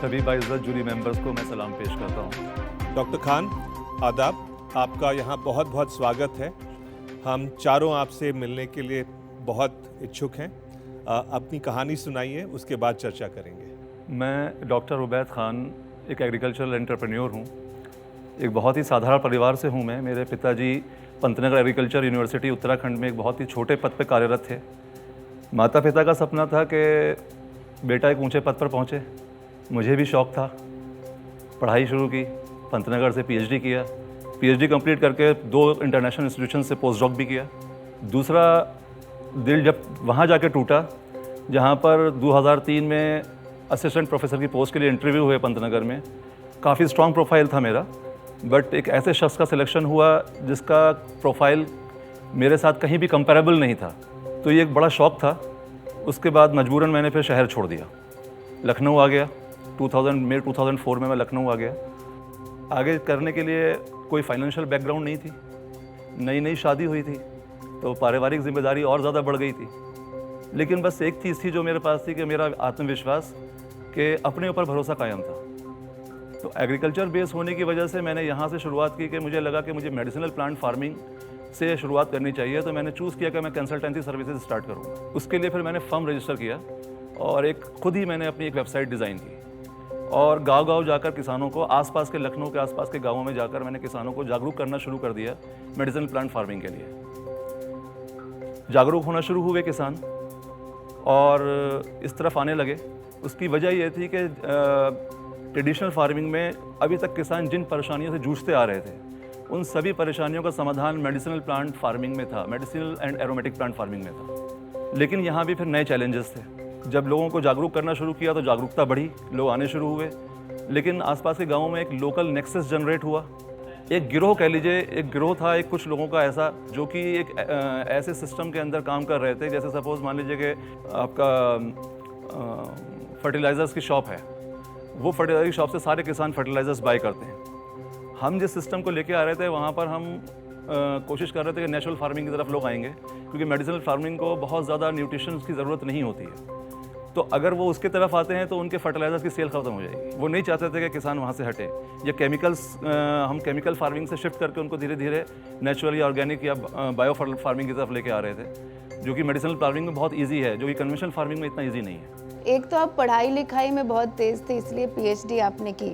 सभी बाइज़्ज़त jury members को मैं सलाम पेश करता हूँ। डॉक्टर खान, आदाब। आपका यहाँ बहुत बहुत स्वागत है। हम चारों आपसे मिलने के लिए बहुत इच्छुक हैं। अपनी कहानी सुनाइए, उसके बाद चर्चा करेंगे। मैं डॉक्टर उबैद खान एक एग्रीकल्चरल एंटरप्रेन्योर हूँ। एक बहुत ही साधारण परिवार से हूँ मैं। मेरे पिताजी पंतनगर एग्रीकल्चर यूनिवर्सिटी उत्तराखंड में एक बहुत ही छोटे पद पर कार्यरत थे। माता पिता का सपना था कि बेटा एक ऊंचे पद पर पहुँचे। मुझे भी शौक़ था। पढ़ाई शुरू की, पंतनगर से पीएचडी किया। पीएचडी कंप्लीट करके 2 इंटरनेशनल इंस्टीट्यूशन से पोस्ट डॉक भी किया। दूसरा दिल जब वहाँ जाके टूटा जहाँ पर 2003 में असिस्टेंट प्रोफेसर की पोस्ट के लिए इंटरव्यू हुए पंतनगर में। काफ़ी स्ट्रॉन्ग प्रोफाइल था मेरा, बट एक ऐसे शख्स का सिलेक्शन हुआ जिसका प्रोफाइल मेरे साथ कहीं भी कंपेरेबल नहीं था। तो ये एक बड़ा शौक़ था। उसके बाद मजबूरन मैंने फिर शहर छोड़ दिया, लखनऊ आ गया। 2004 में मैं लखनऊ आ गया। आगे करने के लिए कोई फाइनेंशियल बैकग्राउंड नहीं थी। नई शादी हुई थी तो पारिवारिक जिम्मेदारी और ज़्यादा बढ़ गई थी। लेकिन बस एक चीज़ थी जो मेरे पास थी कि मेरा आत्मविश्वास, कि अपने ऊपर भरोसा कायम था। तो एग्रीकल्चर बेस होने की वजह से मैंने यहाँ से शुरुआत की कि मुझे लगा कि मुझे मेडिसिनल प्लांट फार्मिंग से शुरुआत करनी चाहिए। तो मैंने चूज़ किया कि मैं कंसल्टेंसी सर्विसेज स्टार्ट करूँगा। उसके लिए फिर मैंने फर्म रजिस्टर किया और खुद ही मैंने अपनी एक वेबसाइट डिज़ाइन की और गांव-गांव जाकर किसानों को, आसपास के लखनऊ के आसपास के गांवों में जाकर मैंने किसानों को जागरूक करना शुरू कर दिया मेडिसिनल प्लांट फार्मिंग के लिए। जागरूक होना शुरू हुए किसान और इस तरफ आने लगे। उसकी वजह ये थी कि ट्रेडिशनल फार्मिंग में अभी तक किसान जिन परेशानियों से जूझते आ रहे थे, उन सभी परेशानियों का समाधान मेडिसिनल प्लांट फार्मिंग में था, medicinal and aromatic plant farming में था। लेकिन यहाँ भी फिर नए चैलेंजेस थे। जब लोगों को जागरूक करना शुरू किया तो जागरूकता बढ़ी, लोग आने शुरू हुए। लेकिन आसपास के गाँवों में एक लोकल नेक्सस जनरेट हुआ। एक गिरोह कह लीजिए, एक गिरोह था एक कुछ लोगों का ऐसा, जो कि एक ऐसे सिस्टम के अंदर काम कर रहे थे। जैसे सपोज मान लीजिए कि आपका फर्टिलाइज़र्स की शॉप है, वो फर्टिलाइजर की शॉप से सारे किसान फर्टिलाइज़र्स बाय करते हैं। हम जिस सिस्टम को लेके आ रहे थे वहाँ पर हम कोशिश कर रहे थे कि नेचुरल फार्मिंग की तरफ लोग आएंगे, क्योंकि मेडिसिनल फार्मिंग को बहुत ज़्यादा न्यूट्रिशन की ज़रूरत नहीं होती है। तो अगर वो उसके तरफ आते हैं तो उनके फर्टिलाइजर्स की सेल खत्म हो जाएगी। वो नहीं चाहते थे कि किसान वहाँ से हटे। या हम केमिकल फार्मिंग से शिफ्ट करके उनको धीरे धीरे नेचुरल या ऑर्गेनिक या बायो फार्मिंग की तरफ लेके आ रहे थे, जो कि मेडिसिनल फार्मिंग में बहुत ईजी है, जो कि कन्वेंशनल फार्मिंग में इतना ईजी नहीं है। एक तो आप पढ़ाई लिखाई में बहुत तेज़ थे, इसलिए पीएचडी आपने की,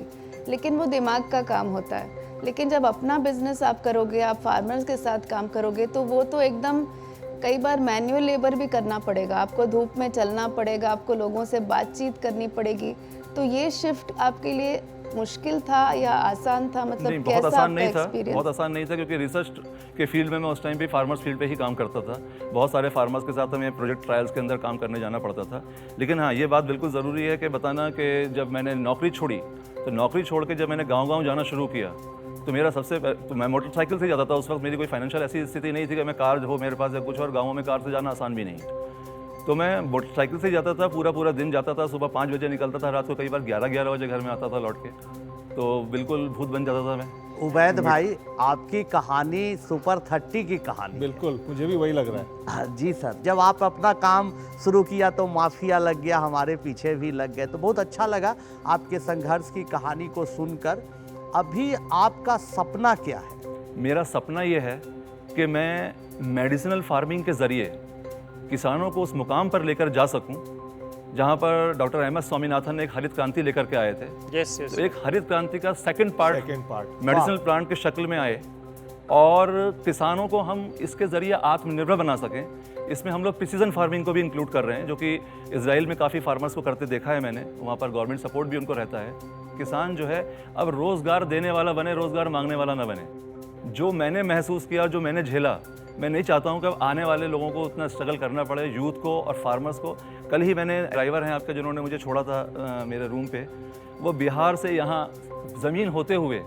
लेकिन वो दिमाग का काम होता है। लेकिन जब अपना बिजनेस आप करोगे, आप फार्मर्स के साथ काम करोगे, तो वो तो एकदम कई बार मैनुअल लेबर भी करना पड़ेगा। आपको धूप में चलना पड़ेगा, आपको लोगों से बातचीत करनी पड़ेगी। तो ये शिफ्ट आपके लिए मुश्किल था या आसान था? मतलब नहीं, कैसा बहुत आसान नहीं आपका था। एक्सपीरियंस? बहुत आसान नहीं था, क्योंकि रिसर्च के फील्ड में मैं उस टाइम पे फार्मर्स फील्ड पे ही काम करता था। बहुत सारे फार्मर्स के साथ हमें प्रोजेक्ट ट्रायल्स के अंदर काम करने जाना पड़ता था। लेकिन हाँ, ये बात बिल्कुल ज़रूरी है कि बताना कि जब मैंने नौकरी छोड़ी, तो नौकरी छोड़ के जब मैंने गाँव-गाँव जाना शुरू किया, तो मेरा तो मैं मोटरसाइकिल से जाता था। उस वक्त मेरी कोई फाइनेंशियल ऐसी स्थिति नहीं थी कि मैं कार हो मेरे पास या कुछ, और गाँवों में कार से जाना आसान भी नहीं है। तो मैं मोटरसाइकिल से जाता था, पूरा दिन जाता था। सुबह 5 बजे निकलता था, रात को कई बार 11 बजे घर में आता था लौट के। तो बिल्कुल भूत बन जाता था मैं। उबैद भाई, आपकी कहानी सुपर 30 की कहानी। बिल्कुल, मुझे भी वही लग रहा है। जी सर, जब आप अपना काम शुरू किया तो माफिया लग गया, हमारे पीछे भी लग गए। तो बहुत अच्छा लगा आपके संघर्ष की कहानी को सुनकर। अभी आपका सपना क्या है? मेरा सपना ये है कि मैं मेडिसिनल फार्मिंग के ज़रिए किसानों को उस मुकाम पर लेकर जा सकूं जहां पर डॉक्टर अहमद स्वामीनाथन ने एक हरित क्रांति लेकर के आए थे। yes. तो एक हरित क्रांति का सेकंड पार्ट मेडिसिनल हाँ। प्लांट की शक्ल में आए और किसानों को हम इसके ज़रिए आत्मनिर्भर बना सकें। इसमें हम लोग प्रिसीजन फार्मिंग को भी इंक्लूड कर रहे हैं, जो कि इजराइल में काफ़ी फार्मर्स को करते देखा है मैंने। वहाँ पर गवर्नमेंट सपोर्ट भी उनको रहता है। किसान जो है अब रोज़गार देने वाला बने, रोज़गार मांगने वाला ना बने। जो मैंने महसूस किया, जो मैंने झेला, मैं नहीं चाहता हूं कि अब आने वाले लोगों को उतना स्ट्रगल करना पड़े, यूथ को और फार्मर्स को। कल ही मैंने ड्राइवर हैं आपके जिन्होंने मुझे छोड़ा था मेरे रूम पे, वो बिहार से यहाँ ज़मीन होते हुए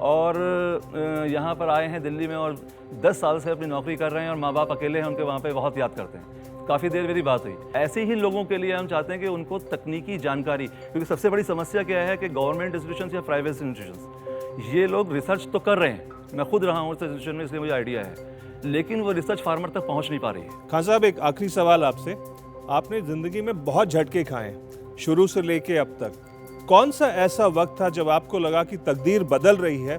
और यहाँ पर आए हैं दिल्ली में और 10 साल से अपनी नौकरी कर रहे हैं और माँ बाप अकेले हैं उनके, वहाँ पे बहुत याद करते हैं। काफ़ी देर मेरी बात हुई। ऐसे ही लोगों के लिए हम चाहते हैं कि उनको तकनीकी जानकारी, क्योंकि सबसे बड़ी समस्या क्या है कि गवर्नमेंट इंस्टीट्यूशन या प्राइवेट इंस्टीट्यूशन, ये लोग रिसर्च तो कर रहे हैं, मैं खुद रहा हूँ उस इंस्टीट्यूशन में इसलिए मुझे आइडिया है, लेकिन वो रिसर्च फार्मर तक पहुँच नहीं पा रही है। खान साहब, एक आखिरी सवाल आपसे। आपने ज़िंदगी में बहुत झटके खाए हैं शुरू से लेके अब तक, कौन सा ऐसा वक्त था जब आपको लगा कि तकदीर बदल रही है,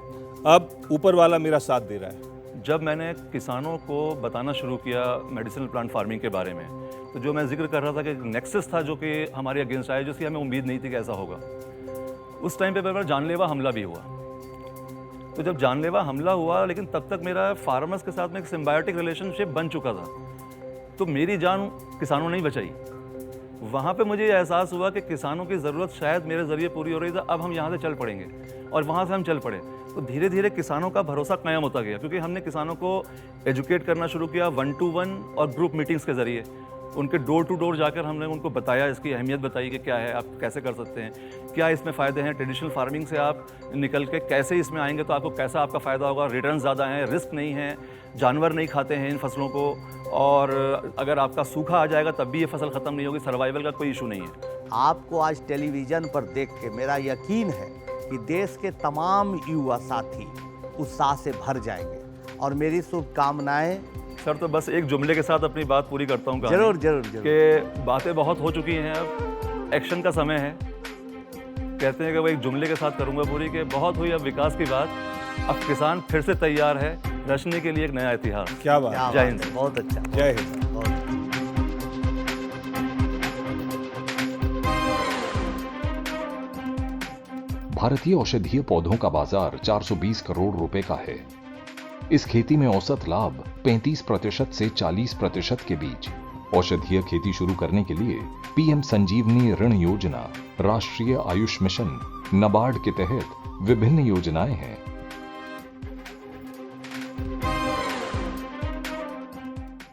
अब ऊपर वाला मेरा साथ दे रहा है? जब मैंने किसानों को बताना शुरू किया मेडिसिनल प्लांट फार्मिंग के बारे में, तो जो मैं जिक्र कर रहा था कि नेक्सस था जो कि हमारे अगेंस्ट आया, जिसकी हमें उम्मीद नहीं थी कि ऐसा होगा, उस टाइम पे मेरे पर जानलेवा हमला भी हुआ। तो जब जानलेवा हमला हुआ, लेकिन तब तक मेरा फार्मर्स के साथ में एक सिम्बायोटिक रिलेशनशिप बन चुका था, तो मेरी जान किसानों ने ही बचाई। वहाँ पे मुझे एहसास हुआ कि किसानों की ज़रूरत शायद मेरे ज़रिए पूरी हो रही थी, अब हम यहाँ से चल पड़ेंगे, और वहाँ से हम चल पड़े। तो धीरे धीरे किसानों का भरोसा कायम होता गया, क्योंकि हमने किसानों को एजुकेट करना शुरू किया 1-to-1 और ग्रुप मीटिंग्स के ज़रिए। उनके डोर टू डोर जाकर हमने उनको बताया, इसकी अहमियत बताई कि क्या है, आप कैसे कर सकते हैं, क्या इसमें फ़ायदे हैं, ट्रेडिशनल फार्मिंग से आप निकल के कैसे इसमें आएंगे तो आपको कैसा आपका फ़ायदा होगा, रिटर्न ज़्यादा हैं, रिस्क नहीं है, जानवर नहीं खाते हैं इन फसलों को, और अगर आपका सूखा आ जाएगा तब भी ये फसल ख़त्म नहीं होगी, सर्वाइवल का कोई इशू नहीं है। आपको आज टेलीविज़न पर देख के मेरा यकीन है कि देश के तमाम युवा साथी उत्साह से भर जाएंगे, और मेरी शुभकामनाएं। सर, तो बस एक जुमले के साथ अपनी बात पूरी करता हूँ। जरूर जरूर जरूर। कि बातें बहुत हो चुकी हैं, अब एक्शन का समय है। कहते हैं कि वो एक जुमले के साथ करूँगा पूरी, कि बहुत हुई अब विकास की बात, अब किसान फिर से तैयार है रचने के लिए एक नया इतिहास। क्या बात, क्या जय बात हिंद। है, बहुत अच्छा। जय हिंद। बहुत। भारतीय औषधीय पौधों का बाजार 420 करोड़ रुपए का है। इस खेती में औसत लाभ 35% से 40% के बीच। औषधीय खेती शुरू करने के लिए पीएम संजीवनी ऋण योजना, राष्ट्रीय आयुष मिशन, नाबार्ड के तहत विभिन्न योजनाएं हैं।